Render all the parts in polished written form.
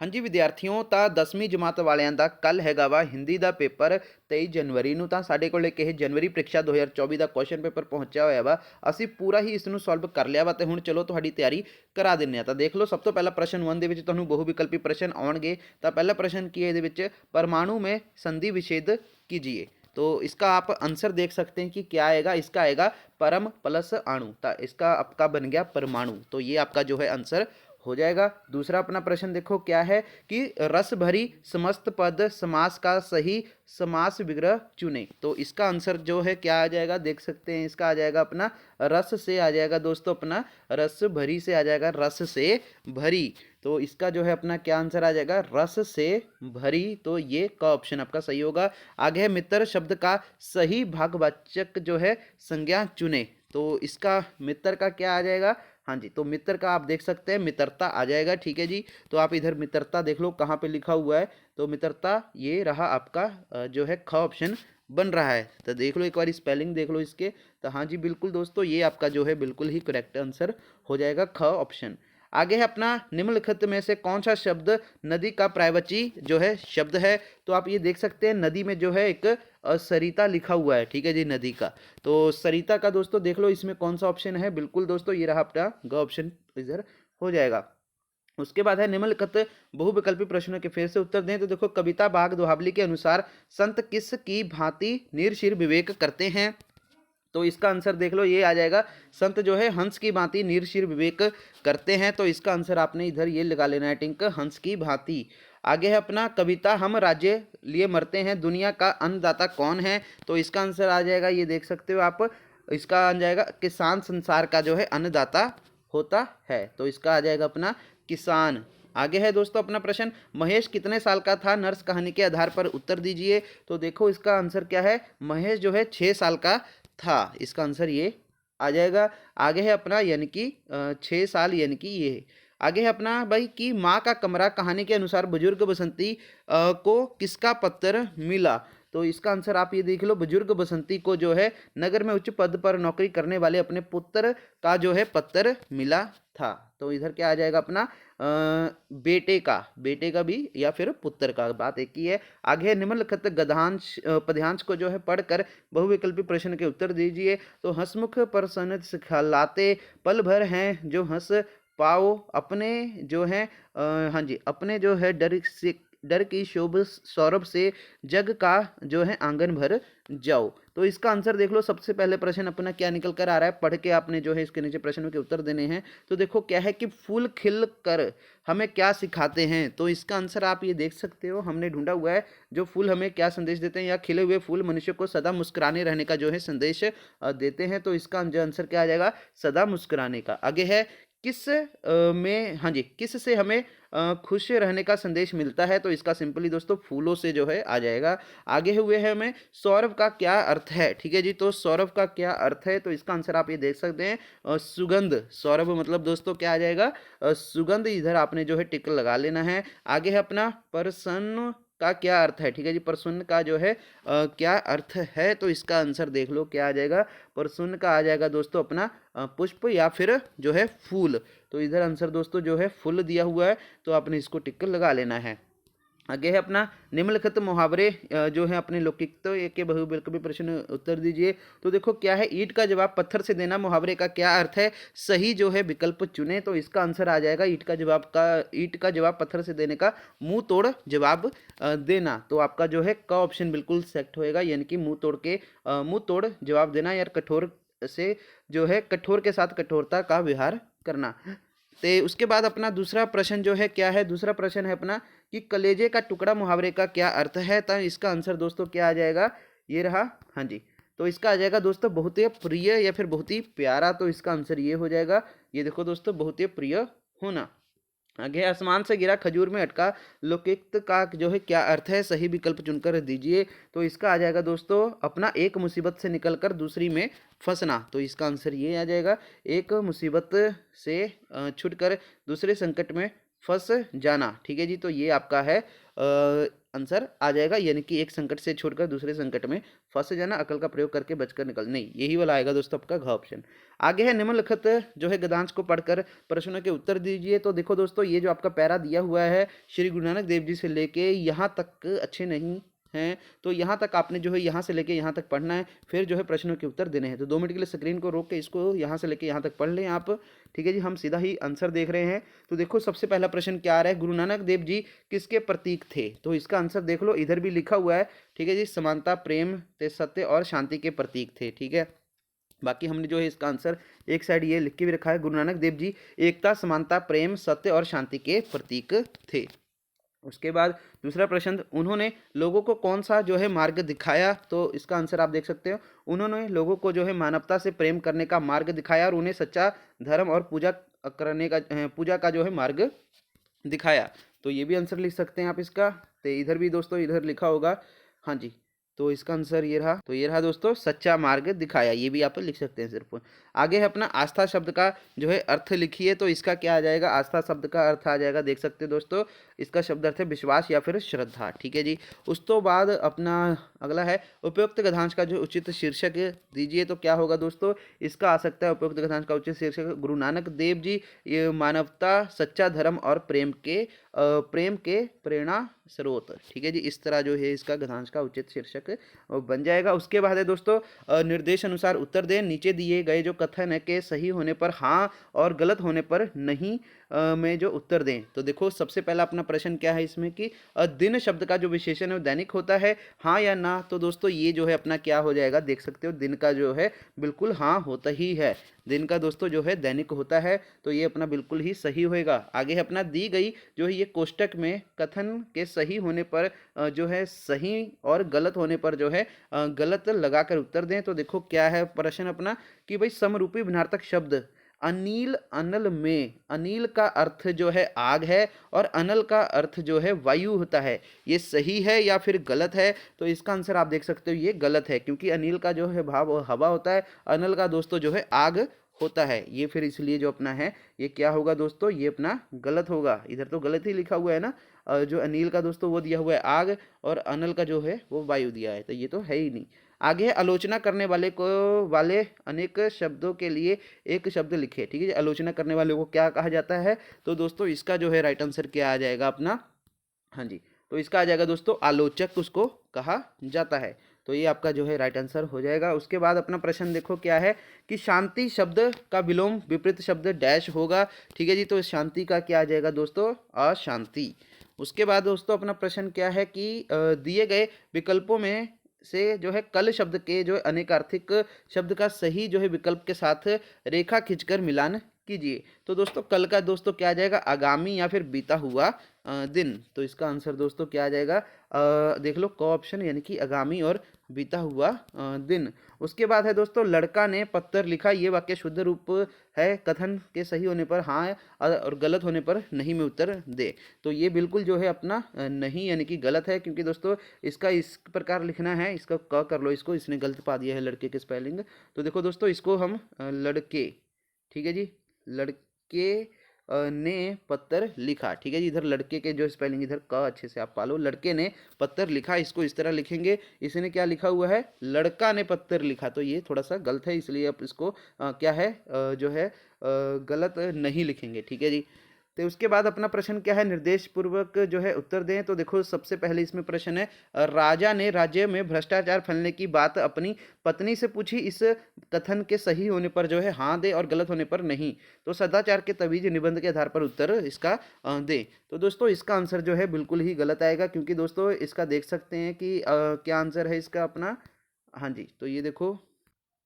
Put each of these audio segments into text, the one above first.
हाँ जी विद्यार्थियों, ਤਾਂ 10ਵੀਂ ਜਮਾਤ ਵਾਲਿਆਂ ਦਾ ਕੱਲ ਹੈਗਾ ਵਾ ਹਿੰਦੀ ਦਾ ਪੇਪਰ 23 ਜਨਵਰੀ ਨੂੰ। ਤਾਂ ਸਾਡੇ ਕੋਲ ਇੱਕ ਇਹ ਜਨਵਰੀ ਪ੍ਰੀਖਿਆ 2024 ਦਾ ਕੁਐਸਚਨ ਪੇਪਰ ਪਹੁੰਚਿਆ ਹੋਇਆ ਵਾ। ਅਸੀਂ ਪੂਰਾ ਹੀ ਇਸ ਨੂੰ ਸੋਲਵ ਕਰ ਲਿਆ ਵਾ ਤੇ ਹੁਣ ਚਲੋ ਤੁਹਾਡੀ ਤਿਆਰੀ ਕਰਾ ਦਿੰਨੇ ਆ। ਤਾਂ ਦੇਖ ਲਓ, ਸਭ ਤੋਂ ਪਹਿਲਾਂ ਪ੍ਰਸ਼ਨ 1 ਦੇ ਵਿੱਚ ਤੁਹਾਨੂੰ ਬਹੁ ਵਿਕਲਪੀ ਪ੍ਰਸ਼ਨ ਆਉਣਗੇ। ਤਾਂ ਪਹਿਲਾ ਪ੍ਰਸ਼ਨ ਕੀ है ਇਹਦੇ ਵਿੱਚ, परमाणु में संधि विच्छेद कीजिए। तो इसका आप आंसर देख सकते हैं कि क्या आएगा, इसका आएगा परम प्लस अणु। तो इसका आपका बन गया परमाणु, तो ये आपका जो है आंसर हो जाएगा। दूसरा अपना प्रश्न देखो क्या है कि रस भरी समस्त पद समास का सही समास विग्रह चुने। तो इसका आंसर जो है क्या आ जाएगा, देख सकते हैं, इसका आ जाएगा अपना रस से आ जाएगा दोस्तों, अपना रस भरी से आ जाएगा, रस से भरी। तो इसका जो है अपना क्या आंसर आ जाएगा, रस से भरी। तो ये का ऑप्शन आपका सही होगा। आगे है मित्र शब्द का सही भागवाचक जो है संज्ञा चुने। तो इसका मित्र का क्या आ जाएगा, हाँ जी, तो मित्र का आप देख सकते हैं मित्रता आ जाएगा। ठीक है जी, तो आप इधर मित्रता देख लो कहाँ पे लिखा हुआ है, तो मित्रता ये रहा आपका जो है ख ऑप्शन बन रहा है। तो देख लो एक बार स्पेलिंग देख लो इसके। तो हाँ जी बिल्कुल दोस्तों, ये आपका जो है बिल्कुल ही करेक्ट आंसर हो जाएगा ख ऑप्शन। आगे है अपना निम्नलिखित में से कौन सा शब्द नदी का पर्यायवाची जो है शब्द है। तो आप ये देख सकते हैं नदी में जो है एक सरिता लिखा हुआ है। ठीक है जी, नदी का, तो सरिता का दोस्तों देख लो इसमें कौन सा ऑप्शन है, बिल्कुल दोस्तों ये रहा अपना ग ऑप्शन इधर हो जाएगा। उसके बाद है निम्नलिखित बहुविकल्पी प्रश्नों के फिर से उत्तर दें। तो देखो, कविता बाग दोहाबली के अनुसार संत किस की भांति निरशिर विवेक करते हैं। तो इसका आंसर देख लो, ये आ जाएगा संत जो है हंस की भांति निरशिर विवेक करते हैं। तो इसका आंसर आपने इधर ये लगा लेना है टिंक, हंस की भांति। आगे है अपना कविता हम राज्य लिए मरते हैं दुनिया का अन्नदाता कौन है। तो इसका आंसर आ जाएगा, ये देख सकते हो आप, इसका आ जाएगा किसान संसार का जो है अन्नदाता होता है। तो इसका आ जाएगा अपना किसान। आगे है दोस्तों अपना प्रश्न, महेश कितने साल का था, नर्स कहानी के आधार पर उत्तर दीजिए। तो देखो इसका आंसर क्या है, महेश जो है 6 साल का था, इसका आंसर ये आ जाएगा। आगे है अपना यानी कि 6 साल यानी कि ये। आगे है अपना भाई कि माँ का कमरा कहानी के अनुसार बुजुर्ग बसंती को किसका पत्र मिला। तो इसका आंसर आप ये देख लो, बुजुर्ग बसंती को जो है नगर में उच्च पद पर नौकरी करने वाले अपने पुत्र का जो है पत्र मिला था। तो इधर क्या आ जाएगा अपना बेटे का भी या फिर पुत्र का, बात एक ही है। आगे निम्नलिखित गद्यांश पद्यांश को जो है पढ़कर बहुविकल्पी प्रश्न के उत्तर दीजिए। तो हंसमुख प्रसन्न सिखलाते पल भर हैं जो हंस पाओ अपने जो है हाँ जी, अपने जो है डर की शोभ सौरभ से जग का जो है आंगन भर जाओ। तो इसका आंसर देख लो, सबसे पहले प्रश्न अपना क्या निकल कर आ रहा है, पढ़ के आपने जो है इसके नीचे प्रश्नों के उत्तर देने हैं। तो देखो क्या है कि फूल खिल कर हमें क्या सिखाते हैं। तो इसका आंसर आप ये देख सकते हो, हमने ढूंढा हुआ है जो फूल हमें क्या संदेश देते हैं, या खिले हुए फूल मनुष्य को सदा मुस्कुराने रहने का जो है संदेश देते हैं। तो इसका आंसर क्या आ जाएगा, सदा मुस्कुराने का। आगे है किस में, हाँ जी, किस से हमें खुश रहने का संदेश मिलता है। तो इसका सिंपली दोस्तों फूलों से जो है आ जाएगा। आगे हुए है हमें सौरभ का क्या अर्थ है। ठीक है जी, तो सौरभ का क्या अर्थ है, तो इसका आंसर आप ये देख सकते हैं सुगंध। सौरभ मतलब दोस्तों क्या आ जाएगा, सुगंध। इधर आपने जो है टिक लगा लेना है। आगे है अपना प्रसन्न का क्या अर्थ है। ठीक है जी, प्रसन्न का जो है क्या अर्थ है। तो इसका आंसर देख लो क्या आ जाएगा, प्रसन्न का आ जाएगा दोस्तों अपना पुष्प या फिर जो है फूल। तो इधर आंसर दोस्तों जो है फूल दिया हुआ है, तो आपने इसको टिक लगा लेना है। आगे है अपना निम्नलिखित मुहावरे जो है अपने लौकिकता के बहुविकल्पी प्रश्न उत्तर दीजिए। तो देखो क्या है, ईंट का जवाब पत्थर से देना मुहावरे का क्या अर्थ है, सही जो है विकल्प चुने। तो इसका आंसर आ जाएगा ईंट का जवाब पत्थर से देने का मुंह तोड़ जवाब देना। तो आपका जो है का ऑप्शन बिल्कुल सेलेक्ट होएगा, यानी कि मुंह तोड़ जवाब देना, यार कठोर से जो है कठोर के साथ कठोरता का व्यवहार करना। तो उसके बाद अपना दूसरा प्रश्न जो है क्या है, दूसरा प्रश्न है अपना कि कलेजे का टुकड़ा मुहावरे का क्या अर्थ है। तो इसका आंसर दोस्तों क्या आ जाएगा, ये रहा, हाँ जी, तो इसका आ जाएगा दोस्तों बहुत ही प्रिय या फिर बहुत ही प्यारा। तो इसका आंसर ये हो जाएगा, ये देखो दोस्तों बहुत ही प्रिय होना। आगे आसमान से गिरा खजूर में अटका लोकिक्त का जो है क्या अर्थ है, सही विकल्प चुनकर दीजिए। तो इसका आ जाएगा दोस्तों अपना एक मुसीबत से निकलकर दूसरी में फंसना। तो इसका आंसर ये आ जाएगा, एक मुसीबत से छूटकर दूसरे संकट में फंस जाना। ठीक है जी, तो ये आपका है आंसर आ जाएगा, यानी कि एक संकट से छोड़कर दूसरे संकट में फंस जाना, अकल का प्रयोग करके बचकर निकल, नहीं यही वाला आएगा दोस्तों आपका घ ऑप्शन। आगे है निम्नलिखित जो है गद्यांश को पढ़कर प्रश्नों के उत्तर दीजिए। तो देखो दोस्तों, ये जो आपका पैरा दिया हुआ है श्री गुरु नानक देव जी से लेके यहाँ तक अच्छे नहीं हैं, तो यहाँ तक आपने जो है यहाँ से लेके यहाँ तक पढ़ना है, फिर जो है प्रश्नों के उत्तर देने हैं। तो 2 मिनट के लिए स्क्रीन को रोक के इसको यहाँ से लेके यहाँ तक पढ़ लें आप। ठीक है जी, हम सीधा ही आंसर देख रहे हैं। तो देखो सबसे पहला प्रश्न क्या आ रहा है, गुरु नानक देव जी किसके प्रतीक थे? तो इसका आंसर देख लो, इधर भी लिखा हुआ है। ठीक है जी, समानता, प्रेम, सत्य और शांति के प्रतीक थे। ठीक है, बाकी हमने जो है इसका आंसर एक साइड ये लिख के भी रखा है, गुरु नानक देव जी एकता, समानता, प्रेम, सत्य और शांति के प्रतीक थे। उसके बाद दूसरा प्रश्न, उन्होंने लोगों को कौन सा जो है मार्ग दिखाया? तो इसका आंसर आप देख सकते हो, उन्होंने लोगों को जो है मानवता से प्रेम करने का मार्ग दिखाया और उन्हें सच्चा धर्म और पूजा का जो है मार्ग दिखाया। तो ये भी आंसर लिख सकते हैं आप इसका। तो इधर भी दोस्तों इधर लिखा होगा, हाँ जी, तो इसका आंसर ये रहा। तो ये रहा दोस्तों, सच्चा मार्ग दिखाया, ये भी आप लिख सकते हैं सिर्फ। आगे है अपना आस्था शब्द का जो है अर्थ लिखिए। तो इसका क्या आ जाएगा, आस्था शब्द का अर्थ आ जाएगा, देख सकते हैं दोस्तों, इसका शब्द अर्थ है विश्वास या फिर श्रद्धा। ठीक है जी, उस तो बाद अपना अगला है उपयुक्त गद्यांश का जो उचित शीर्षक दीजिए। तो क्या होगा दोस्तों, इसका आ सकता है उपयुक्त गद्यांश का उचित शीर्षक, गुरु नानक देव जी ये मानवता, सच्चा धर्म और प्रेम के प्रेरणा स्रोत। ठीक है जी, इस तरह जो है इसका गद्यांश का उचित शीर्षक बन जाएगा। उसके बाद है दोस्तों, निर्देश अनुसार उत्तर दें। नीचे दिए गए जो कथन है के सही होने पर हाँ और गलत होने पर नहीं में जो उत्तर दें। तो देखो सबसे पहला अपना प्रश्न क्या है इसमें कि दिन शब्द का जो विशेषण है वो दैनिक होता है, हाँ या ना? तो दोस्तों ये जो है अपना क्या हो जाएगा, देख सकते हो दिन का जो है बिल्कुल हाँ होता ही है, दिन का दोस्तों जो है दैनिक होता है, तो ये अपना बिल्कुल ही सही होएगा। आगे है अपना दी गई जो है ये कोष्टक में कथन के सही होने पर जो है सही और गलत होने पर जो है गलत लगाकर उत्तर दें। तो देखो क्या है प्रश्न अपना कि भाई समरूपी भिन्नार्थक शब्द अनिल, अनल में अनिल का अर्थ जो है आग है और अनल का अर्थ जो है वायु होता है, ये सही है या फिर गलत है? तो इसका आंसर आप देख सकते हो, ये गलत है, क्योंकि अनिल का जो है भाव हवा होता है, अनल का दोस्तों जो है आग होता है। ये फिर इसलिए जो अपना है ये क्या होगा दोस्तों, ये अपना गलत होगा। इधर तो गलत ही लिखा हुआ है ना, जो अनिल का दोस्तों वो दिया हुआ है आग और अनल का जो है वो वायु दिया है, तो ये तो है ही नहीं। आगे है आलोचना करने वाले अनेक शब्दों के लिए एक शब्द लिखे। ठीक है, आलोचना करने वाले को क्या कहा जाता है? तो दोस्तों इसका जो है राइट आंसर क्या आ जाएगा अपना, हाँ जी, तो इसका आ जाएगा दोस्तों आलोचक उसको कहा जाता है। तो ये आपका जो है राइट आंसर हो जाएगा। उसके बाद अपना प्रश्न देखो क्या है कि शांति शब्द का विलोम विपरीत शब्द डैश होगा। ठीक है जी, तो शांति का क्या आ जाएगा दोस्तों, अशांति। उसके बाद दोस्तों अपना प्रश्न क्या है कि दिए गए विकल्पों में से जो है कल शब्द के जो अनेकार्थिक शब्द का सही जो है विकल्प के साथ रेखा खींचकर मिलान कीजिए। तो दोस्तों कल का दोस्तों क्या आ जाएगा, आगामी या फिर बीता हुआ दिन। तो इसका आंसर दोस्तों क्या आ जाएगा, देख लो क ऑप्शन, यानी कि आगामी और बीता हुआ दिन। उसके बाद है दोस्तों लड़का ने पत्थर लिखा, ये वाक्य शुद्ध रूप है, कथन के सही होने पर हाँ और गलत होने पर नहीं में उत्तर दे। तो ये बिल्कुल जो है अपना नहीं यानी कि गलत है, क्योंकि दोस्तों इसका इस प्रकार लिखना है, इसका क कर लो, इसको इसने गलत पा दिया है लड़के के स्पेलिंग। तो देखो दोस्तों इसको हम लड़के, ठीक है जी, लड़के ने पत्थर लिखा। ठीक है जी, इधर लड़के के जो स्पेलिंग इधर क अच्छे से आप पालो, लड़के ने पत्थर लिखा, इसको इस तरह लिखेंगे। इसने क्या लिखा हुआ है, लड़का ने पत्थर लिखा, तो ये थोड़ा सा गलत है, इसलिए आप इसको क्या है जो है गलत नहीं लिखेंगे। ठीक है जी, तो उसके बाद अपना प्रश्न क्या है, निर्देश पूर्वक जो है उत्तर दें। तो देखो सबसे पहले इसमें प्रश्न है, राजा ने राज्य में भ्रष्टाचार फैलने की बात अपनी पत्नी से पूछी, इस कथन के सही होने पर जो है हाँ दे और गलत होने पर नहीं। तो सदाचार के तवीज निबंध के आधार पर उत्तर इसका दे। तो दोस्तों इसका आंसर जो है बिल्कुल ही गलत आएगा, क्योंकि दोस्तों इसका देख सकते हैं कि क्या आंसर है इसका अपना, हाँ जी, तो ये देखो,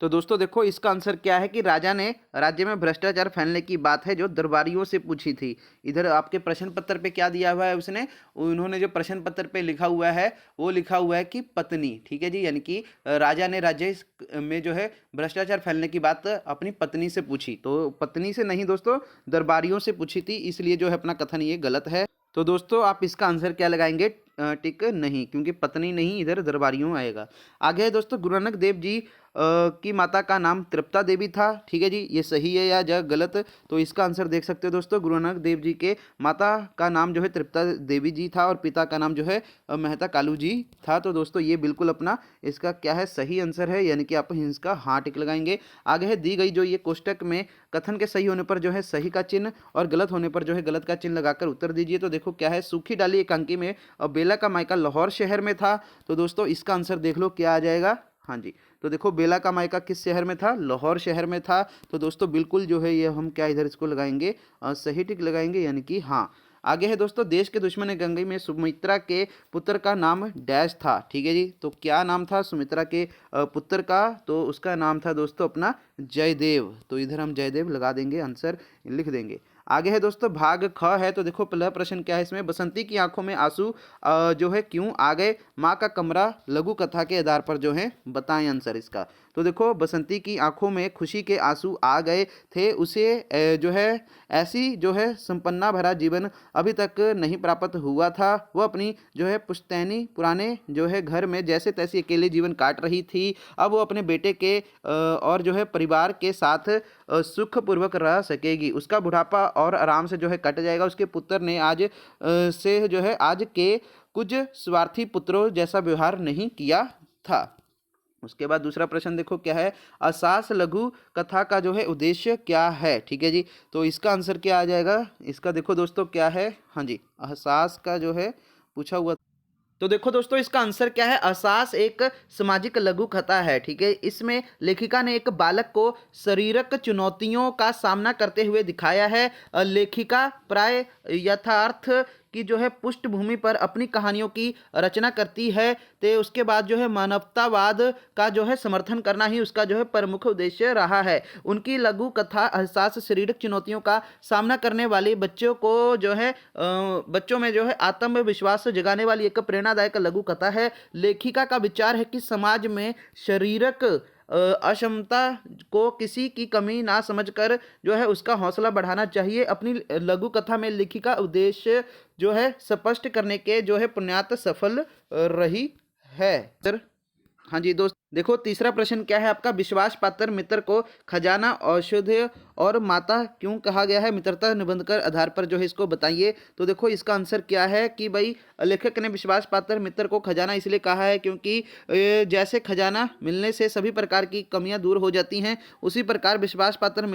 तो दोस्तों देखो इसका आंसर क्या है कि राजा ने राज्य में भ्रष्टाचार फैलने की बात है जो दरबारियों से पूछी थी। इधर आपके प्रश्न पत्र पे क्या दिया हुआ है, उसने उन्होंने जो प्रश्न पत्र पे लिखा हुआ है वो लिखा हुआ है कि पत्नी। ठीक है जी, यानी कि राजा ने राज्य में जो है भ्रष्टाचार फैलने की बात अपनी पत्नी से पूछी, तो पत्नी से नहीं दोस्तों दरबारियों से पूछी थी, इसलिए जो है अपना कथन ये गलत है। तो दोस्तों आप इसका आंसर क्या लगाएंगे, टिक नहीं, क्योंकि पत्नी नहीं, इधर दरबारियों आएगा। आगे है दोस्तों, गुरु नानक देव जी की माता का नाम तृप्ता देवी था। ठीक है जी, ये सही है या गलत? तो इसका आंसर देख सकते हो दोस्तों, गुरु नानक देव जी के माता का नाम जो है तृप्ता देवी जी था और पिता का नाम जो है मेहता कालू जी था। तो दोस्तों ये बिल्कुल अपना इसका क्या है, सही आंसर है, यानी कि आप इसका हाँ टिक लगाएंगे। आगे है दी गई जो ये कोष्टक में कथन के सही होने पर जो है सही का चिन्ह और गलत होने पर जो है गलत का चिन्ह लगाकर उत्तर दीजिए। तो देखो क्या है, सूखी डाली एकांकी में बेला का मायका लाहौर शहर में था। तो दोस्तों इसका आंसर देख लो क्या आ जाएगा। हाँ जी, तो देखो बेला का मायका किस शहर में था, लाहौर शहर में था। तो दोस्तों बिल्कुल जो है ये हम क्या इधर इसको लगाएंगे, सही टिक लगाएंगे, यानी कि हाँ। आगे है दोस्तों, देश के दुश्मन गंगई में सुमित्रा के पुत्र का नाम डैश था। ठीक है जी, तो क्या नाम था सुमित्रा के पुत्र का? तो उसका नाम था दोस्तों अपना जयदेव। तो इधर हम जयदेव लगा देंगे, आंसर लिख देंगे। आगे है दोस्तों भाग ख है। तो देखो पहला प्रश्न क्या है इसमें, बसंती की आंखों में आंसू जो है क्यों आ गए? माँ का कमरा लघु कथा के आधार पर जो है बताएं आंसर इसका। तो देखो बसंती की आंखों में खुशी के आंसू आ गए थे, उसे जो है ऐसी जो है संपन्ना भरा जीवन अभी तक नहीं प्राप्त हुआ था। वह अपनी जो है पुश्तैनी पुराने जो है घर में जैसे तैसे अकेले जीवन काट रही थी। अब वो अपने बेटे के और जो है परिवार के साथ सुखपूर्वक रह सकेगी। उसका बुढ़ापा और आराम से जो है कट जाएगा। उसके पुत्र ने आज से जो है आज के कुछ स्वार्थी पुत्रों जैसा व्यवहार नहीं किया था। उसके बाद दूसरा प्रश्न देखो क्या है, असास लघु कथा का जो है उद्देश्य क्या है? ठीक है जी, तो इसका आंसर क्या आ जाएगा इसका? देखो दोस्तों क्या है, हाँ जी, अहसास का जो है पूछा हुआ। तो देखो दोस्तों इसका आंसर क्या है, अहसास एक सामाजिक लघु कथा है। ठीक है, इसमें लेखिका ने एक बालक को शारीरिक चुनौतियों का सामना करते हुए दिखाया है। लेखिका प्राय यथार्थ की जो है पृष्ठभूमि पर अपनी कहानियों की रचना करती है। तो उसके बाद जो है मानवतावाद का जो है समर्थन करना ही उसका जो है प्रमुख उद्देश्य रहा है। उनकी लघु कथा अहसास शारीरिक चुनौतियों का सामना करने वाले बच्चों को जो है बच्चों में जो है आत्मविश्वास जगाने वाली एक प्रेरणादायक लघु कथा है। लेखिका का विचार है कि समाज में शारीरिक अक्षमता को किसी की कमी ना समझकर जो है उसका हौसला बढ़ाना चाहिए। अपनी लघु कथा में लेखिका उद्देश्य जो है स्पष्ट करने के जो है पुण्यात सफल रही है। सर हाँ जी दोस्त, देखो तीसरा प्रश्न क्या है आपका, विश्वास पात्र मित्र को खजाना औषधि और माता क्यों कहा गया है? मित्रता निबंध कर आधार पर जो है इसको बताइए। तो देखो इसका आंसर क्या है कि भाई लेखक ने विश्वास पात्र मित्र को खजाना इसलिए कहा है क्योंकि जैसे खजाना मिलने से सभी प्रकार की कमियां दूर हो जाती हैं, उसी प्रकार विश्वास पात्र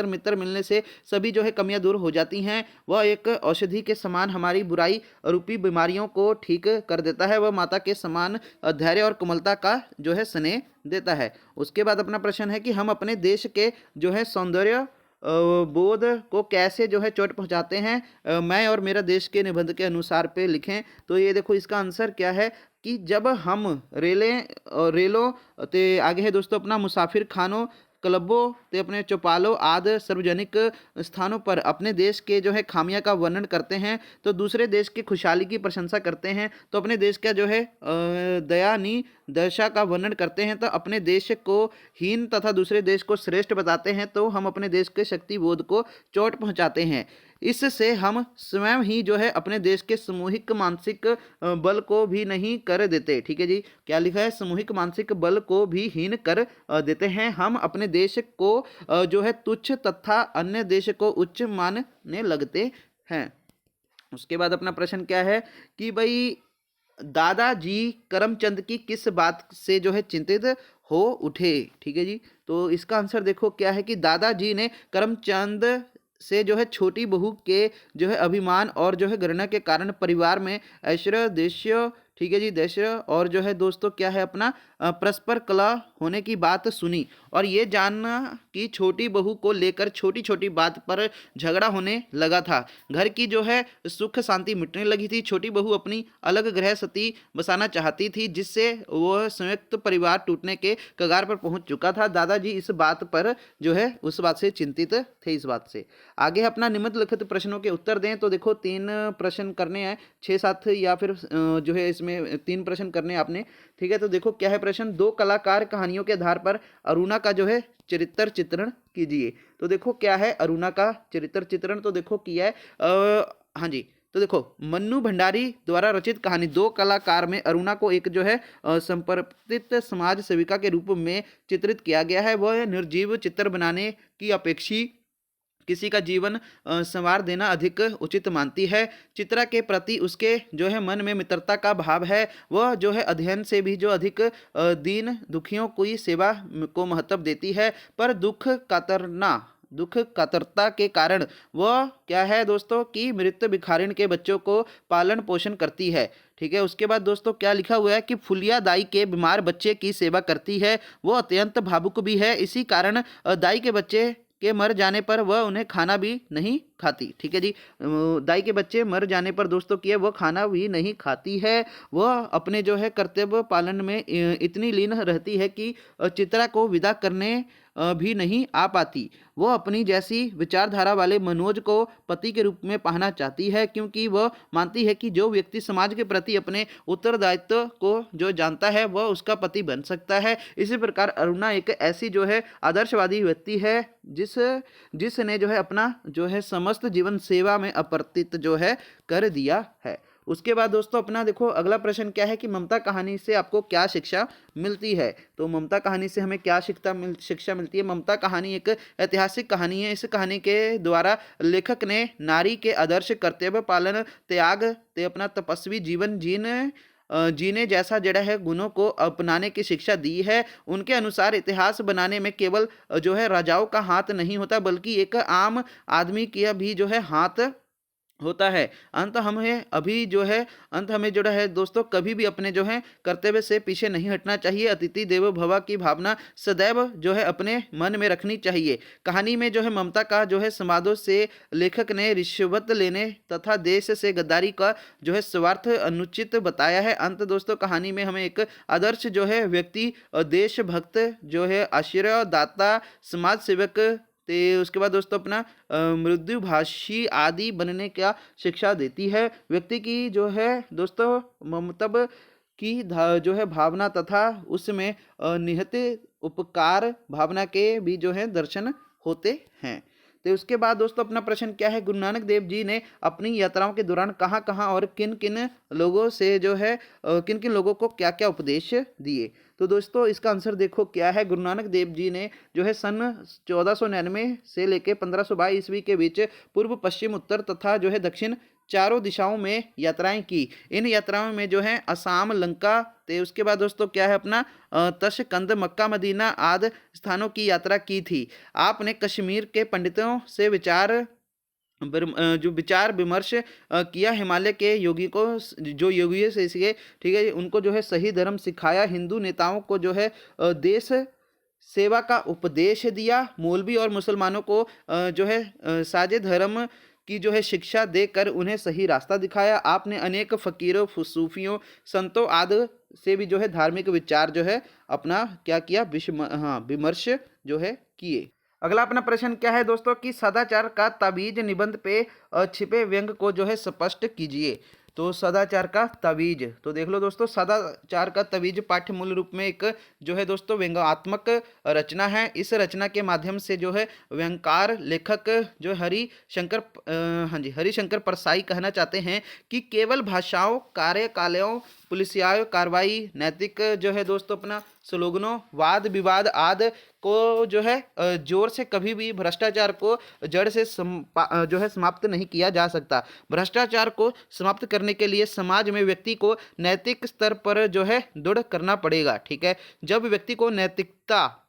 मित्र मिलने से सभी जो है कमियां दूर हो जाती हैं। वह एक औषधि के समान हमारी बुराई रूपी बीमारियों को ठीक कर देता है। वह माता के समान धैर्य और कोमलता का जो है स्नेह देता है। उसके बाद अपना प्रश्न है कि हम अपने देश के जो है सौंदर्य बोध को कैसे जो है चोट पहुंचाते हैं? मैं और मेरा देश के निबंध के अनुसार पे लिखें। तो ये देखो इसका आंसर क्या है कि जब हम रेलों ते आगे है दोस्तों अपना मुसाफिर खानों क्लबों ते अपने चौपालों आदि सार्वजनिक स्थानों पर अपने देश के जो है खामियां का वर्णन करते हैं, तो दूसरे देश की खुशहाली की प्रशंसा करते हैं, तो अपने देश का जो है दयानीय दशा का वर्णन करते हैं, तो अपने देश को हीन तथा दूसरे देश को श्रेष्ठ बताते हैं, तो हम अपने देश के शक्ति बोध को चोट पहुंचाते हैं। इससे हम स्वयं ही जो है अपने देश के सामूहिक मानसिक बल को भी नहीं कर देते। ठीक है जी, क्या लिखा है, सामूहिक मानसिक बल को भी हीन कर देते हैं। हम अपने देश को जो है तुच्छ तथा अन्य देश को उच्च मानने लगते हैं। उसके बाद अपना प्रश्न क्या है कि भाई दादाजी करमचंद की किस बात से जो है चिंतित हो उठे? ठीक है जी, तो इसका आंसर देखो क्या है कि दादाजी ने करमचंद से जो है छोटी बहू के जो है अभिमान और जो है घृणा के कारण परिवार में ऐश्वर्य देश्य, ठीक है जी, देश्य और जो है दोस्तों क्या है अपना परस्पर कला होने की बात सुनी, और ये जानना कि छोटी बहू को लेकर छोटी छोटी बात पर झगड़ा होने लगा था। घर की जो है सुख शांति मिटने लगी थी। छोटी बहू अपनी अलग गृह सती बसाना चाहती थी, जिससे वह संयुक्त परिवार टूटने के कगार पर पहुंच चुका था। दादाजी इस बात पर जो है उस बात से चिंतित थे, इस बात से। आगे अपना निम्नलिखित प्रश्नों के उत्तर दें। तो देखो 3 प्रश्न करने हैं, 6-7 या फिर जो है इसमें 3 प्रश्न करने हैं आपने। ठीक है, तो देखो क्या है प्रश्न, 2 कलाकार कहानियों के आधार पर अरुणा का जो है चरित्र चित्रण कीजिए। तो देखो क्या है अरुणा का चरित्र चित्रण, तो देखो किया है हाँ जी, तो देखो मन्नू भंडारी द्वारा रचित कहानी दो कलाकार में अरुणा को एक जो है संपर्कित समाज सेविका के रूप में चित्रित किया गया है। वह निर्जीव चित्र बनाने की अपेक्षी किसी का जीवन संवार देना अधिक उचित मानती है। चित्रा के प्रति उसके जो है मन में मित्रता का भाव है। वह जो है अध्ययन से भी जो अधिक दीन दुखियों की सेवा को महत्व देती है, पर दुख कातरता के कारण वह क्या है दोस्तों कि मृत भिखारिन के बच्चों को पालन पोषण करती है। ठीक है, उसके बाद दोस्तों क्या लिखा हुआ है कि फुलिया दाई के बीमार बच्चे की सेवा करती है। वो अत्यंत भावुक भी है, इसी कारण दाई के बच्चे के मर जाने पर वह उन्हें खाना भी नहीं खाती। ठीक है जी, दाई के बच्चे मर जाने पर दोस्तों की वह खाना भी नहीं खाती है। वह अपने जो है कर्तव्य पालन में इतनी लीन रहती है कि चित्रा को विदा करने भी नहीं आ पाती। वह अपनी जैसी विचारधारा वाले मनोज को पति के रूप में पाना चाहती है, क्योंकि वह मानती है कि जो व्यक्ति समाज के प्रति अपने उत्तरदायित्व को जो जानता है वह उसका पति बन सकता है। इसी प्रकार अरुणा एक ऐसी जो है आदर्शवादी व्यक्ति है जिसने जो है अपना जो है समस्त जीवन सेवा में अर्पित जो है कर दिया है। उसके बाद दोस्तों अपना देखो अगला प्रश्न क्या है कि ममता कहानी से आपको क्या शिक्षा मिलती है। तो ममता कहानी से हमें क्या शिक्षा मिलती है। ममता कहानी एक ऐतिहासिक कहानी है। इस कहानी के द्वारा लेखक ने नारी के आदर्श, कर्तव्य पालन, त्याग ते अपना तपस्वी जीवन जीने जैसा जड़ा है गुणों को अपनाने की शिक्षा दी है। उनके अनुसार इतिहास बनाने में केवल जो है राजाओं का हाथ नहीं होता, बल्कि एक आम आदमी का भी जो है हाथ होता है। अंत हमें जो है दोस्तों कभी भी अपने जो है कर्तव्य से पीछे नहीं हटना चाहिए। अतिथि देवो भव की भावना सदैव जो है अपने मन में रखनी चाहिए। कहानी में जो है ममता का जो है समादों से लेखक ने रिश्वत लेने तथा देश से गद्दारी का जो है स्वार्थ अनुचित बताया है। अंत दोस्तों कहानी में हमें एक आदर्श जो है व्यक्ति, देशभक्त जो है, आश्रयदाता, समाज सेवक, ते उसके बाद दोस्तों अपना मृदुभाषी आदि बनने का शिक्षा देती है। व्यक्ति की जो है दोस्तों ममतब की जो है भावना तथा उसमें निहित उपकार भावना के भी जो है दर्शन होते हैं। तो उसके बाद दोस्तों अपना प्रश्न क्या है, गुरु नानक देव जी ने अपनी यात्राओं के दौरान कहाँ कहाँ और किन किन लोगों से जो है किन किन लोगों को क्या क्या उपदेश दिए। तो दोस्तों इसका आंसर देखो क्या है। गुरु नानक देव जी ने जो है सन 1499 से लेकर 1522 ईस्वी के बीच पूर्व, पश्चिम, उत्तर तथा जो है दक्षिण चारों दिशाओं में यात्राएं की। इन यात्राओं में जो है असम, लंका, ते उसके बाद दोस्तों क्या है अपना तशकंद, मक्का, मदीना आदि स्थानों की यात्रा की थी। आपने कश्मीर के पंडितों से जो विचार विमर्श किया, हिमालय के योगी को जो योगी से सीखे, ठीक है, उनको जो है सही धर्म सिखाया, हिंदू नेताओं को जो है देश सेवा का उपदेश दिया, मौलवी और मुसलमानों को जो है साझे धर्म की जो है शिक्षा देकर उन्हें सही रास्ता दिखाया। आपने अनेक फकीरों, सूफियों, संतों आदि से भी जो है धार्मिक विचार जो है अपना क्या किया, विमर्श जो है किए। अगला अपना प्रश्न क्या है दोस्तों कि सदाचार का ताबीज निबंध पे छिपे व्यंग को जो है स्पष्ट कीजिए। तो सदाचार का ताबीज, तो देख लो दोस्तों, सदाचार का ताबीज पाठ्य मूल रूप में एक जो है दोस्तों व्यंग्यात्मक रचना है। इस रचना के माध्यम से जो है व्यंग्यकार लेखक जो हरिशंकर परसाई कहना चाहते हैं कि केवल भाषाओं, कार्यकालों, पुलिसियाई कार्रवाई, नैतिक जो है दोस्तों अपना स्लोगनों, वाद विवाद आदि को जो है जोर से कभी भी भ्रष्टाचार को जड़ से जो है समाप्त नहीं किया जा सकता। भ्रष्टाचार को समाप्त करने के लिए समाज में व्यक्ति को नैतिक स्तर पर जो है दृढ़ करना पड़ेगा। ठीक है, जब व्यक्ति को नैतिकता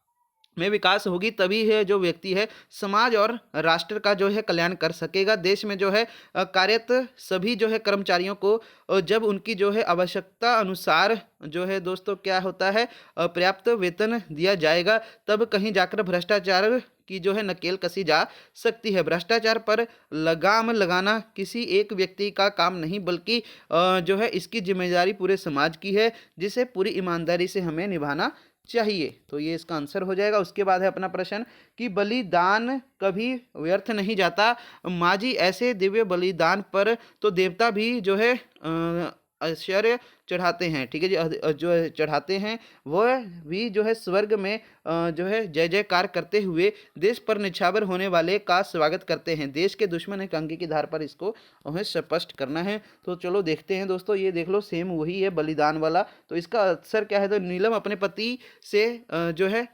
में विकास होगी तभी है जो व्यक्ति है समाज और राष्ट्र का जो है कल्याण कर सकेगा। देश में जो है कार्यरत सभी जो है कर्मचारियों को जब उनकी जो है आवश्यकता अनुसार जो है दोस्तों क्या होता है पर्याप्त वेतन दिया जाएगा, तब कहीं जाकर भ्रष्टाचार की जो है नकेल कसी जा सकती है। भ्रष्टाचार पर लगाम लगाना किसी एक व्यक्ति का काम नहीं, बल्कि जो है इसकी जिम्मेदारी पूरे समाज की है, जिसे पूरी ईमानदारी से हमें निभाना चाहिए। तो ये इसका आंसर हो जाएगा। उसके बाद है अपना प्रश्न कि बलिदान कभी व्यर्थ नहीं जाता। माँ जी, ऐसे दिव्य बलिदान पर तो देवता भी जो है आश्चर्य चढ़ाते हैं, ठीक है जी, जो चढ़ाते हैं वह भी जो है स्वर्ग में जो है जय जयकार करते हुए देश पर निछावर होने वाले का स्वागत करते हैं। देश के दुश्मन एक अंकी की धार पर इसको हमें स्पष्ट करना है। तो चलो देखते हैं दोस्तों, ये देख लो सेम वही है बलिदान वाला। तो इसका अक्षर क्या है, तो नीलम अपने पति से जो है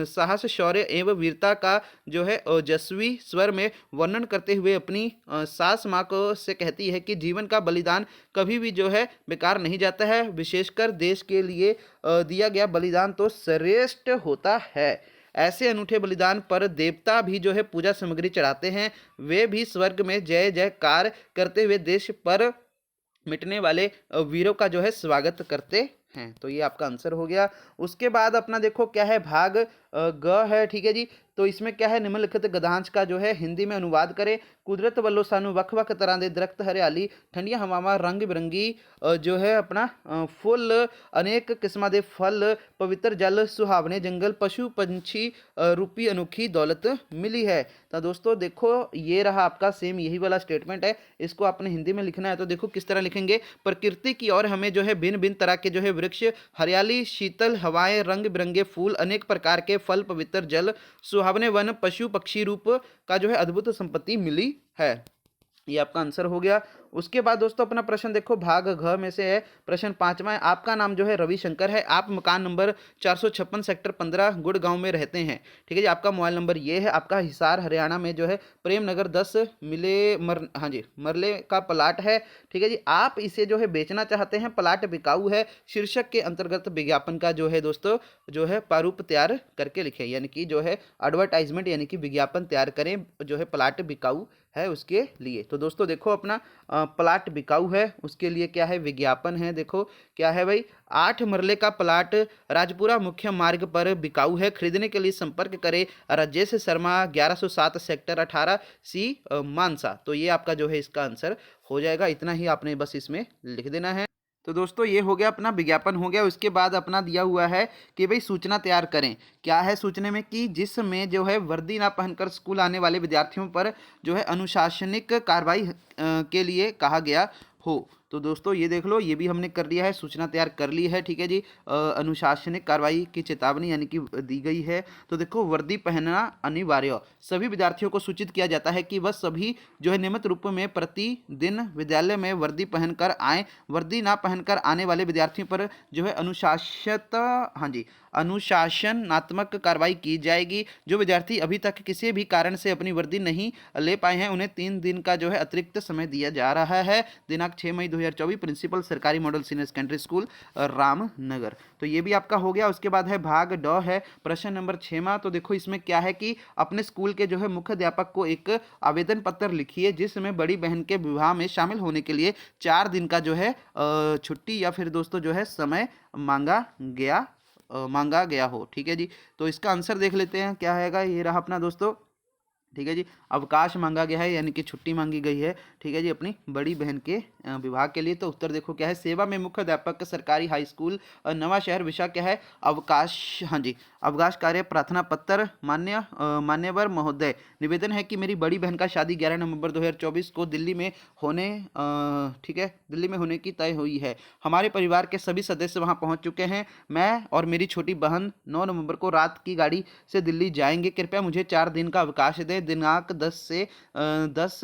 साहस, शौर्य एवं वीरता का जो है ओजस्वी स्वर में वर्णन करते हुए अपनी सास माँ को से कहती है कि जीवन का बलिदान कभी भी जो है बेकार नहीं जाता है, विशेषकर देश के लिए दिया गया बलिदान तो श्रेष्ठ होता है। ऐसे अनूठे बलिदान पर देवता भी जो है पूजा सामग्री चढ़ाते हैं, वे भी स्वर्ग में जय जयकार करते हुए देश पर मिटने वाले वीरों का जो है स्वागत करते हैं। तो ये आपका आंसर हो गया। उसके बाद अपना देखो क्या है, भाग ग है, ठीक है जी। तो इसमें क्या है, निम्नलिखित गद्यांश का जो है हिंदी में अनुवाद करें। कुदरत ਵੱਲੋਂ ਸਾਨੂੰ ਵੱਖ-ਵੱਖ ਤਰ੍ਹਾਂ ਦੇ ਦਰਖਤ, ਹਰਿਆਲੀ, ਠੰਡੀਆਂ ਹਵਾਵਾਂ, ਰੰਗ ਬਿਰੰਗੀ ਜੋ ਹੈ ਆਪਣਾ ਫੁੱਲ, अनेक किस्म के फल, पवित्र जल, सुहावने जंगल, पशु पंछी रूपी अनोखी दौलत मिली है। तो दोस्तों देखो ये रहा आपका सेम यही वाला स्टेटमेंट है, इसको आपने हिंदी में लिखना है। तो देखो किस तरह लिखेंगे, प्रकृति की ओर हमें जो है भिन्न भिन्न तरह के जो है वृक्ष, हरियाली, शीतल हवाएं, रंग बिरंगे फूल, अनेक प्रकार के फल, पवित्र जल, सुहावने वन, पशु पक्षी रूप का जो है अद्भुत संपत्ति मिली है। ये आपका आंसर हो गया। उसके बाद दोस्तों अपना प्रश्न देखो, भाग घ में से है प्रश्न 5वां है। आपका नाम जो है रविशंकर है, आप मकान नंबर 456 सेक्टर 15 गुड़गांव में रहते हैं, ठीक है जी। आपका मोबाइल नंबर ये है, आपका हिसार हरियाणा में जो है प्रेम नगर 10 हाँ जी मरले का प्लाट है, ठीक है जी। आप इसे जो है बेचना चाहते हैं, प्लाट बिकाऊ है, शीर्षक के अंतर्गत विज्ञापन का जो है दोस्तों जो है प्रारूप तैयार करके लिखें, यानी कि जो है एडवर्टाइजमेंट यानी कि विज्ञापन तैयार करें, जो है प्लाट बिकाऊ है उसके लिए। तो दोस्तों देखो अपना प्लाट बिकाऊ है, उसके लिए क्या है, विज्ञापन है। देखो क्या है भाई, 8 मरले का प्लाट राजपुरा मुख्य मार्ग पर बिकाऊ है, खरीदने के लिए संपर्क करें राजेश शर्मा, 1107 सेक्टर 18 सी मानसा। तो ये आपका जो है इसका आंसर हो जाएगा। इतना ही आपने बस इसमें लिख देना है। तो दोस्तों ये हो गया अपना विज्ञापन हो गया। उसके बाद अपना दिया हुआ है कि भाई सूचना तैयार करें। क्या है सूचना में, कि जिसमें जो है वर्दी ना पहनकर स्कूल आने वाले विद्यार्थियों पर जो है अनुशासनिक कार्रवाई के लिए कहा गया हो। तो दोस्तों ये देख लो, ये भी हमने कर लिया है, सूचना तैयार कर ली है, ठीक है जी। अनुशासनिक कार्रवाई की चेतावनी यानी कि दी गई है। तो देखो वर्दी पहनना अनिवार्य, सभी विद्यार्थियों को सूचित किया जाता है कि वह सभी जो है नियमित रूप में प्रतिदिन विद्यालय में वर्दी पहनकर आए। वर्दी ना पहनकर आने वाले विद्यार्थियों पर जो है अनुशासनात्मक कार्रवाई की जाएगी। जो विद्यार्थी अभी तक किसी भी कारण से अपनी वर्दी नहीं ले पाए हैं, उन्हें 3 दिन का जो है अतिरिक्त समय दिया जा रहा है। दिनांक 6 मई 2024, प्रिंसिपल सरकारी model senior secondary school Ramnagar. तो ये भी आपका हो गया। उसके बाद है भाग ड है प्रश्न नंबर 6वां। तो देखो इसमें क्या है कि अपने स्कूल के जो है मुख्य अध्यापक को एक आवेदन पत्र लिखिए, जिसमें बड़ी बहन के विवाह में शामिल होने के लिए 4 दिन का जो है छुट्टी या फिर दोस्तों जो है समय मांगा गया हो, ठीक है जी। तो इसका आंसर देख लेते हैं क्या है, ये रहा अपना दोस्तों, ठीक है जी। अवकाश मांगा गया है यानी कि छुट्टी मांगी गई है, ठीक है जी, अपनी बड़ी बहन के विवाह के लिए। तो उत्तर देखो क्या है, सेवा में मुख्य अध्यापक सरकारी हाई स्कूल नवा शहर, विषय क्या है, अवकाश। हाँ जी, अवकाश कार्य प्रार्थना पत्र। मान्यवर महोदय, निवेदन है कि मेरी बड़ी बहन का शादी 11 नवंबर 2024 को दिल्ली में होने ठीक है दिल्ली में होने की तय हुई है। हमारे परिवार के सभी सदस्य वहां पहुंच चुके हैं। मैं और मेरी छोटी बहन 9 नवंबर को रात की गाड़ी से दिल्ली जाएंगे। कृपया मुझे 4 दिन का अवकाश दें, दिनांक 10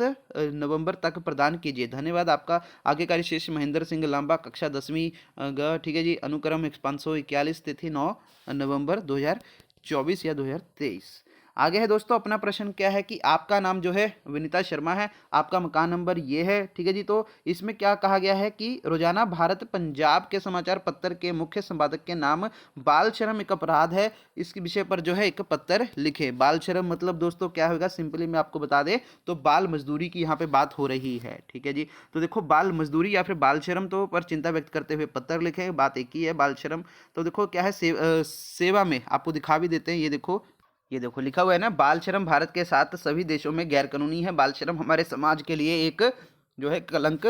नवंबर तक प्रदान कीजिए। धन्यवाद। आपका आज्ञाकारी शिष्य महेंद्र सिंह लांबा, कक्षा 10वीं ग, ठीक है जी। अनुक्रम 541, तिथि 9 नवंबर 2024 या 2023। आगे है दोस्तों अपना प्रश्न क्या है कि आपका नाम जो है विनीता शर्मा है, आपका मकान नंबर ये है, ठीक है जी। तो इसमें क्या कहा गया है कि रोजाना भारत पंजाब के समाचार पत्र के मुख्य संपादक के नाम बाल श्रम एक अपराध है, इसके विषय पर जो है एक पत्र लिखे। बाल श्रम मतलब दोस्तों क्या होगा, सिंपली मैं आपको बता दें तो बाल मजदूरी की यहाँ पे बात हो रही है, ठीक है जी। तो देखो बाल मजदूरी या फिर बाल श्रम तो पर चिंता व्यक्त करते हुए पत्र लिखे, बात एक ही है, बाल श्रम। तो देखो क्या है, सेवा में आपको दिखा भी देते हैं, ये देखो लिखा हुआ है ना, बाल श्रम भारत के साथ सभी देशों में गैर कानूनी है। बाल श्रम हमारे समाज के लिए एक जो है कलंक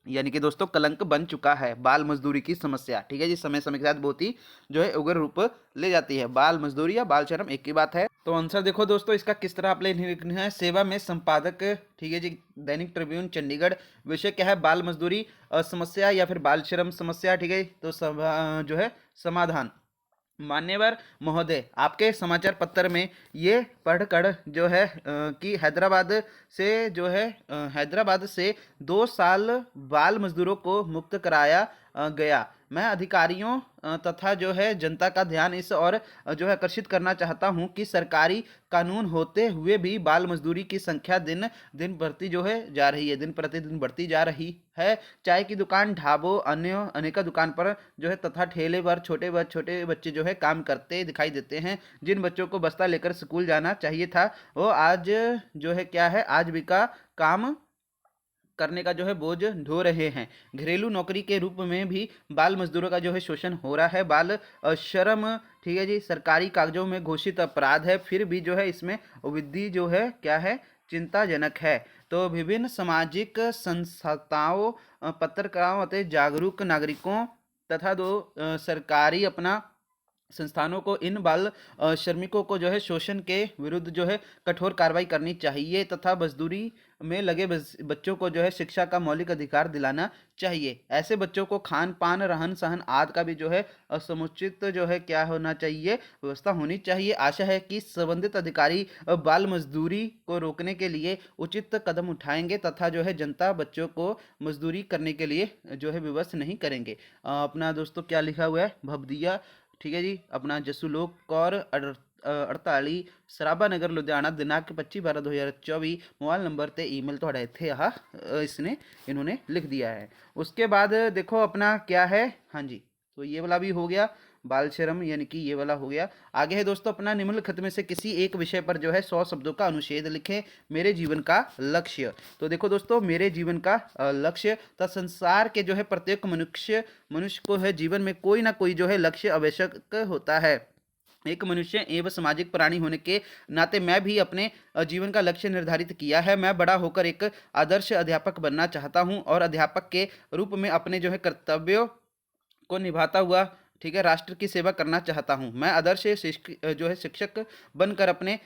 यानी कि दोस्तों कलंक बन चुका है बाल मजदूरी की समस्या। ठीक है जी, समय समय के साथ बहुत ही जो है उग्र रूप ले जाती है। बाल मजदूरी या बाल श्रम एक ही बात है। तो आंसर देखो दोस्तों इसका किस तरह आप लिखना है, सेवा में संपादक। ठीक है जी, दैनिक ट्रिब्यून चंडीगढ़। विषय क्या है, बाल मजदूरी समस्या या फिर बाल श्रम समस्या। ठीक है, तो जो है समाधान। मान्यवर महोदय, आपके समाचार पत्र में ये पढ़कर जो है कि हैदराबाद से 2 साल बाल मजदूरों को मुक्त कराया गया। मैं अधिकारियों तथा जो है जनता का ध्यान इस और जो है आकर्षित करना चाहता हूं कि सरकारी कानून होते हुए भी बाल मजदूरी की संख्या दिन दिन बढ़ती जो है जा रही है, दिन प्रतिदिन बढ़ती जा रही है। चाय की दुकान, ढाबों, अन्य अनेका दुकान पर जो है तथा ठेले पर छोटे बच्चे जो है काम करते दिखाई देते हैं। जिन बच्चों को बस्ता लेकर स्कूल जाना चाहिए था वो आज जो है क्या है, आज भी का काम करने का जो है बोझ ढो रहे हैं। घरेलू नौकरी के रूप में भी बाल मजदूरों का जो है शोषण हो रहा है। बाल श्रम, ठीक है जी, सरकारी कागजों में घोषित अपराध है, फिर भी जो है इसमें वृद्धि जो है क्या है, चिंताजनक है। तो विभिन्न सामाजिक संस्थाओं, पत्रकारों और जागरूक नागरिकों तथा सरकारी अपना संस्थानों को इन बाल श्रमिकों को जो है शोषण के विरुद्ध जो है कठोर कार्रवाई करनी चाहिए तथा मजदूरी में लगे बच्चों को जो है शिक्षा का मौलिक अधिकार दिलाना चाहिए। ऐसे बच्चों को खान पान, रहन सहन आदि का भी जो है समुचित जो है क्या होना चाहिए, व्यवस्था होनी चाहिए। आशा है कि संबंधित अधिकारी बाल मजदूरी को रोकने के लिए उचित कदम उठाएंगे तथा जो है जनता बच्चों को मजदूरी करने के लिए जो है विवश नहीं करेंगे। अपना दोस्तों क्या लिखा हुआ है, भवदिया। ठीक है जी, अपना जसूलोक कौर 48 सराबा नगर लुधियाना, दिनांक 25/12/2024। मोबाइल नंबर ते ईमेल थोड़ा इत्थे इसने इन्होंने लिख दिया है। उसके बाद देखो अपना क्या है, हाँ जी, तो ये वाला भी हो गया बाल श्रम, यानी कि ये वाला हो गया। आगे है दोस्तों अपना निम्नलिखित में से किसी एक विषय पर जो है 100 शब्दों का अनुच्छेद लिखें। मेरे जीवन का लक्ष्य। तो देखो दोस्तों, मेरे जीवन का लक्ष्य तो संसार के जो है प्रत्येक मनुष्य को है जीवन में कोई ना कोई जो है लक्ष्य आवश्यक होता है। एक मनुष्य एवं सामाजिक प्राणी होने के नाते मैं भी अपने जीवन का लक्ष्य निर्धारित किया है। मैं बड़ा होकर एक आदर्श अध्यापक बनना चाहता हूं और अध्यापक के रूप में अपने जो है कर्तव्यों को निभाता हुआ, ठीक है, राष्ट्र की सेवा करना चाहता हूं। मैं आदर्श जो है शिक्षक बनकर अपने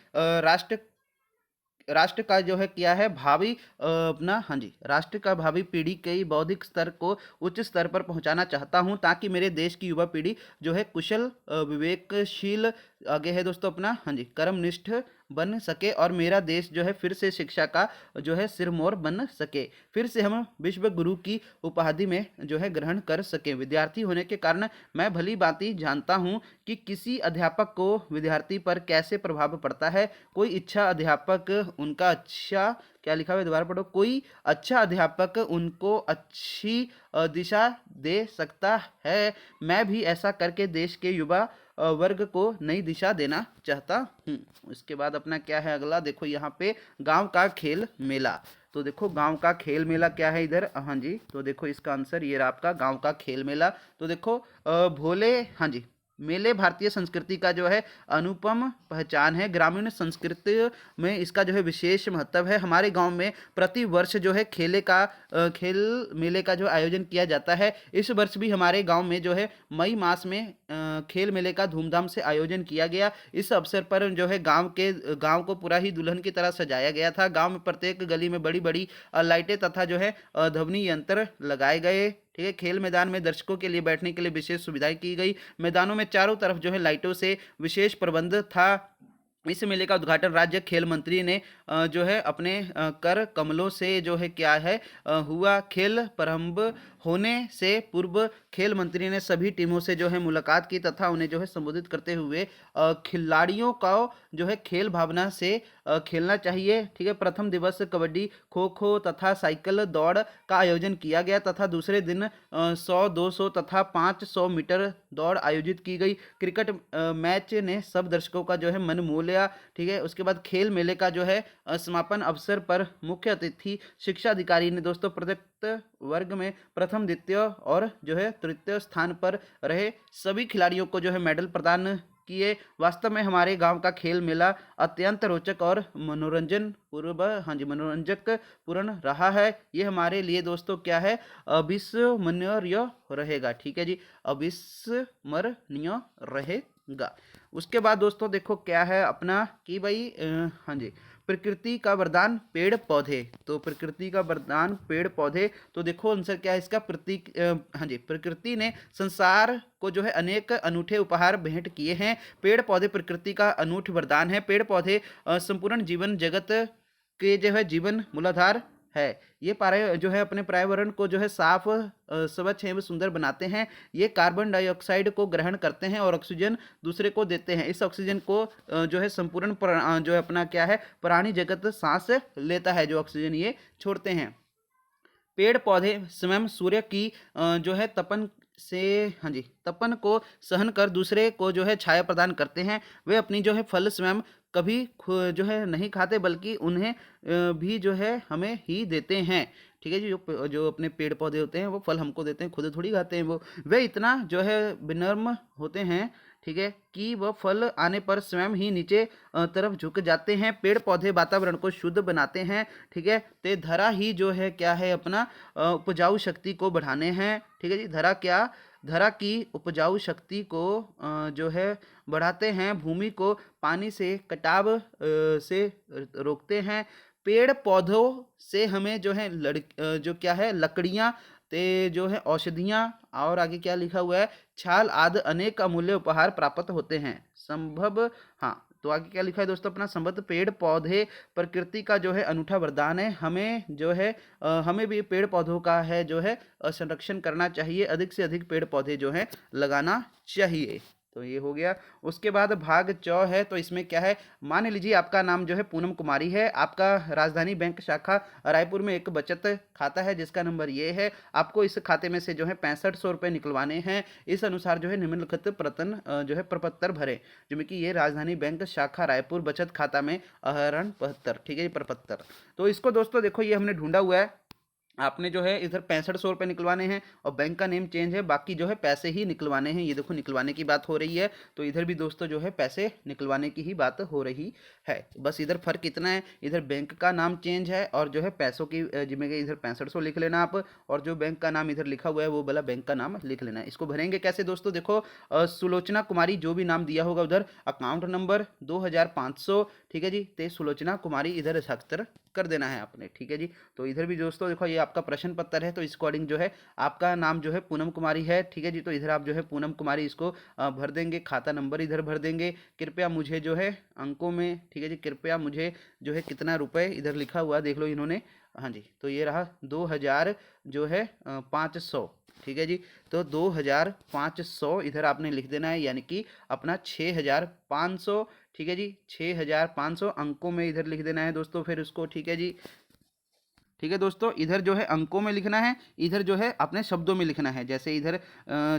राष्ट्र का जो है क्या है भावी अपना, हाँ जी, राष्ट्र का भावी पीढ़ी के बौद्धिक स्तर को उच्च स्तर पर पहुंचाना चाहता हूं ताकि मेरे देश की युवा पीढ़ी जो है कुशल, विवेकशील, आगे है दोस्तों अपना, हाँ जी, कर्मनिष्ठ बन सके और मेरा देश जो है फिर से शिक्षा का जो है सिरमौर बन सके। फिर से हम विश्व गुरु की उपाधि में जो है ग्रहण कर सकें। विद्यार्थी होने के कारण मैं भली भांति जानता हूं कि किसी अध्यापक को विद्यार्थी पर कैसे प्रभाव पड़ता है। कोई अच्छा अध्यापक उनका अच्छा, क्या लिखा हुआ है दोबारा पढ़ो, कोई अच्छा अध्यापक उनको अच्छी दिशा दे सकता है। मैं भी ऐसा करके देश के युवा वर्ग को नई दिशा देना चाहता हूँ। उसके बाद अपना क्या है अगला, देखो यहाँ पे गांव का खेल मेला। तो देखो गांव का खेल मेला क्या है इधर, हाँ जी, तो देखो इसका आंसर ये रहा आपका गांव का खेल मेला। तो देखो भोले, हाँ जी, मेले भारतीय संस्कृति का जो है अनुपम पहचान है। ग्रामीण संस्कृति में इसका जो है विशेष महत्व है। हमारे गांव में प्रति वर्ष जो है खेल मेले का जो आयोजन किया जाता है। इस वर्ष भी हमारे गांव में जो है मई मास में खेल मेले का धूमधाम से आयोजन किया गया। इस अवसर पर जो है गांव को पूरा ही दुल्हन की तरह सजाया गया था। गांव में प्रत्येक गली में बड़ी बड़ी लाइटें तथा जो है ध्वनि यंत्र लगाए गए। ठीक है, खेल मैदान में दर्शकों के लिए बैठने के लिए विशेष सुविधाएं की गई। मैदानों में चारों तरफ जो है लाइटों से विशेष प्रबंध था। इस मेले का उद्घाटन राज्य खेल मंत्री ने जो है अपने कर कमलों से जो है क्या है हुआ। खेल प्रारंभ होने से पूर्व खेल मंत्री ने सभी टीमों से जो है मुलाकात की तथा उन्हें जो है संबोधित करते हुए खिलाड़ियों को जो है खेल भावना से खेलना चाहिए। ठीक है, प्रथम दिवस कबड्डी, खो खो तथा साइकिल दौड़ का आयोजन किया गया तथा दूसरे दिन 100, 200 तथा 500 मीटर दौड़ आयोजित की गई। क्रिकेट मैच ने सब दर्शकों का जो है मन मोह लिया। ठीक है, उसके बाद खेल मेले का जो है समापन अवसर पर मुख्य अतिथि शिक्षा अधिकारी ने दोस्तों प्रत्येक वर्ग में प्रथम, द्वितीय और जो है तृतीय स्थान पर रहे सभी खिलाड़ियों को जो है मेडल प्रदान किए। वास्तव में हमारे गांव का खेल मेला अत्यंत रोचक और मनोरंजक पूर्ण रहा है। ये हमारे लिए दोस्तों क्या है, अविस्मरणीय रहेगा। ठीक है जी, अविस्मरणीय रहेगा। उसके बाद दोस्तों देखो क्या है अपना कि भाई हाँ जी, प्रकृति का वरदान पेड़ पौधे। तो प्रकृति का वरदान पेड़ पौधे, तो देखो आंसर क्या है इसका, हाँ जी, प्रकृति ने संसार को जो है अनेक अनूठे उपहार भेंट किए हैं। पेड़ पौधे प्रकृति का अनूठ वरदान है। पेड़ पौधे संपूर्ण जीवन जगत के जो है जीवन मूलाधार है। ये जो है अपने पर्यावरण को जो है साफ, स्वच्छ एवं सुंदर बनाते हैं। ये कार्बन डाइऑक्साइड को ग्रहण करते हैं और ऑक्सीजन दूसरे को देते हैं। इस ऑक्सीजन को जो है संपूर्ण जो है अपना क्या है प्राणी जगत सांस लेता है, जो ऑक्सीजन ये छोड़ते हैं। पेड़ पौधे स्वयं सूर्य की जो है तपन से, हाँ जी, तपन को सहन कर दूसरे को जो है छाया प्रदान करते हैं। वे अपनी जो है फल स्वयं कभी जो है नहीं खाते, बल्कि उन्हें भी जो है हमें ही देते हैं। ठीक है जी, जो अपने पेड़ पौधे होते हैं वो फल हमको देते हैं, खुद थोड़ी खाते हैं वो। वे इतना जो है विनम्र होते हैं, ठीक है, कि वह फल आने पर स्वयं ही नीचे तरफ झुक जाते हैं। पेड़ पौधे वातावरण को शुद्ध बनाते हैं। ठीक है, ते धरा ही जो है क्या है अपना उपजाऊ शक्ति को बढ़ाने हैं। ठीक है जी, धरा की उपजाऊ शक्ति को जो है बढ़ाते हैं। भूमि को पानी से कटाव से रोकते हैं। पेड़ पौधों से हमें जो है जो क्या है लकड़ियाँ, ते जो है औषधियाँ, और आगे क्या लिखा हुआ है, छाल आदि अनेक अमूल्य उपहार प्राप्त होते हैं। संभव, हाँ, तो आगे क्या लिखा है दोस्तों अपना, संबद्ध पेड़ पौधे प्रकृति का जो है अनूठा वरदान है। हमें जो है हमें भी पेड़ पौधों का है जो है संरक्षण करना चाहिए। अधिक से अधिक पेड़ पौधे जो है लगाना चाहिए। तो ये हो गया। उसके बाद भाग चौ है, तो इसमें क्या है, मान लीजिए आपका नाम जो है पूनम कुमारी है। आपका राजधानी बैंक शाखा रायपुर में एक बचत खाता है जिसका नंबर ये है। आपको इस खाते में से जो है 6500 रुपये निकलवाने हैं। इस अनुसार जो है निम्नलिखित जो है प्रपत्र भरें, जिसमें कि ये राजधानी बैंक शाखा रायपुर बचत खाता में आहरण 72। ठीक है, ये प्रपत्र। तो इसको दोस्तों देखो ये हमने ढूंढा हुआ है। आपने जो है इधर 6500 रुपये निकलवाने हैं और बैंक का नेम चेंज है, बाकी जो है पैसे ही निकलवाने हैं। ये देखो निकलवाने की बात हो रही है, तो इधर भी दोस्तों जो है पैसे निकलवाने की ही बात हो रही है। बस इधर फर्क इतना है, इधर बैंक का नाम चेंज है और जो है पैसों की जिम्मे इधर 6500 लिख लेना आप, और जो बैंक का नाम इधर लिखा हुआ है वो वाला बैंक का नाम लिख लेना है। इसको भरेंगे कैसे दोस्तों, देखो सुलोचना कुमारी जो भी नाम दिया होगा उधर अकाउंट नंबर 2500, ठीक है जी, ते सुलोचना कुमारी इधर हस्ताक्षर कर देना है आपने। ठीक है जी, तो इधर भी दोस्तों देखो ये आपका प्रश्न पत्र है, तो इस अकॉर्डिंग जो है आपका नाम जो है पूनम कुमारी है। ठीक है जी, तो इधर आप जो है पूनम कुमारी इसको भर देंगे, खाता नंबर इधर भर देंगे। कृपया मुझे जो है अंकों में, ठीक है जी, कृपया मुझे जो है कितना रुपए इधर लिखा हुआ देख लो इन्होंने, हाँ जी, तो ये रहा 2000 जो है 500। ठीक है जी, तो 2500 इधर आपने लिख देना है, यानी कि अपना 6500। ठीक है जी, 6500 अंकों में इधर लिख देना है दोस्तों फिर उसको। ठीक है जी, ठीक है दोस्तों, इधर जो है अंकों में लिखना है, इधर जो है अपने शब्दों में लिखना है। जैसे इधर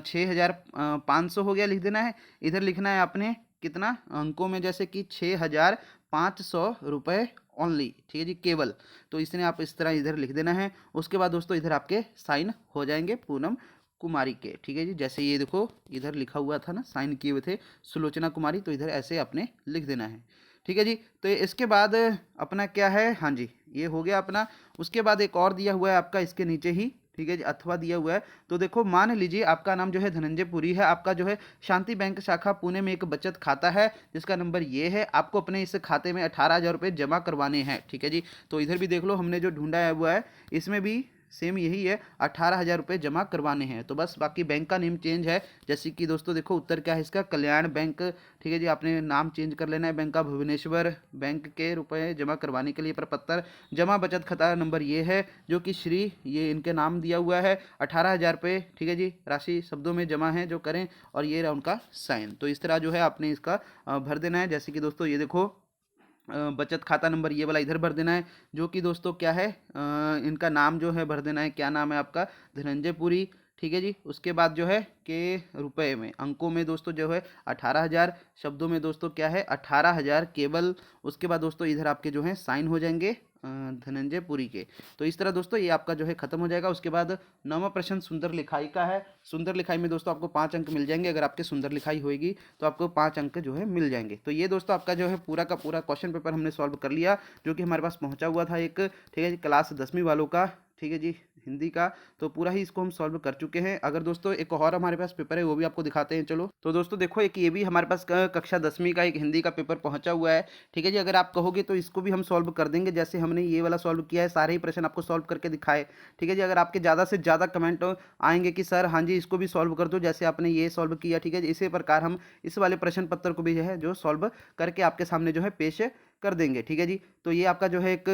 6500 हो गया, लिख देना है। इधर लिखना है आपने कितना अंकों में, जैसे कि 6500 रुपये ओनली। ठीक है जी, केवल। तो इसने आप इस तरह इधर लिख देना है। उसके बाद दोस्तों इधर आपके साइन हो जाएंगे पूनम कुमारी के। ठीक है जी, जैसे ये देखो इधर लिखा हुआ था ना, साइन किए हुए थे सुलोचना कुमारी, तो इधर ऐसे आपने लिख देना है। ठीक है जी, तो इसके बाद अपना क्या है, हाँ जी, ये हो गया अपना। उसके बाद एक और दिया हुआ है आपका इसके नीचे ही, ठीक है जी, अथवा दिया हुआ है। तो देखो मान लीजिए आपका नाम जो है धनंजय पुरी है। आपका जो है शांति बैंक शाखा पुणे में एक बचत खाता है जिसका नंबर ये है। आपको अपने इस खाते में 18,000 रुपये जमा करवाने हैं। ठीक है जी, तो इधर भी देख लो हमने जो ढूंढा है हुआ है, इसमें भी सेम यही है, 18,000 रुपये जमा करवाने हैं। तो बस बाकी बैंक का नेम चेंज है, जैसे कि दोस्तों देखो उत्तर क्या है इसका, कल्याण बैंक। ठीक है जी, आपने नाम चेंज कर लेना है बैंक का, भुवनेश्वर बैंक के रुपए जमा करवाने के लिए प्रपत्र जमा बचत खाता नंबर ये है, जो कि श्री ये इनके नाम दिया हुआ है, 18,000 रुपये। ठीक है जी, राशि शब्दों में जमा है जो करें, और ये रहा उनका साइन। तो इस तरह जो है आपने इसका भर देना है। जैसे कि दोस्तों ये देखो बचत खाता नंबर ये वाला इधर भर देना है, जो कि दोस्तों क्या है इनका नाम जो है भर देना है। क्या नाम है आपका, धनंजय पुरी। ठीक है जी, उसके बाद जो है के रुपए में, अंकों में दोस्तों जो है 18,000, शब्दों में दोस्तों क्या है 18,000 केवल। उसके बाद दोस्तों इधर आपके जो है साइन हो जाएंगे धनंजय पुरी के। तो इस तरह दोस्तों ये आपका जो है खत्म हो जाएगा। उसके बाद 9वां प्रश्न सुंदर लिखाई का है। सुंदर लिखाई में दोस्तों आपको 5 अंक मिल जाएंगे। अगर आपके सुंदर लिखाई होगी तो आपको 5 अंक जो है मिल जाएंगे। तो ये दोस्तों आपका जो है पूरा का पूरा क्वेश्चन पेपर हमने सॉल्व कर लिया, जो कि हमारे पास पहुंचा हुआ था एक, ठीक है जी, क्लास 10वीं वालों का, ठीक है जी, हिंदी का। तो पूरा ही इसको हम सॉल्व कर चुके हैं। अगर दोस्तों एक और हमारे पास पेपर है वो भी आपको दिखाते हैं। चलो तो दोस्तों देखो, एक ये भी हमारे पास कक्षा 10वीं का एक हिंदी का पेपर पहुंचा हुआ है, ठीक है जी। अगर आप कहोगे तो इसको भी हम सॉल्व कर देंगे, जैसे हमने ये वाला सॉल्व किया है, सारे ही प्रश्न आपको सॉल्व करके दिखाए, ठीक है जी। अगर आपके ज़्यादा से ज़्यादा कमेंट आएंगे कि सर हाँ जी इसको भी सॉल्व कर दो, जैसे आपने ये सॉल्व किया, ठीक है जी, इसी प्रकार हम इस वाले प्रश्न पत्र को भी जो है जो सॉल्व करके आपके सामने जो है पेश कर देंगे, ठीक है जी। तो ये आपका जो है एक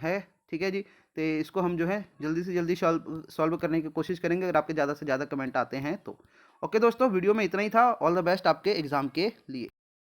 है, ठीक है जी। तो इसको हम जो है जल्दी से जल्दी सॉल्व करने की कोशिश करेंगे, अगर आपके ज़्यादा से ज़्यादा कमेंट आते हैं तो। ओके दोस्तों, वीडियो में इतना ही था। ऑल द बेस्ट आपके एग्ज़ाम के लिए।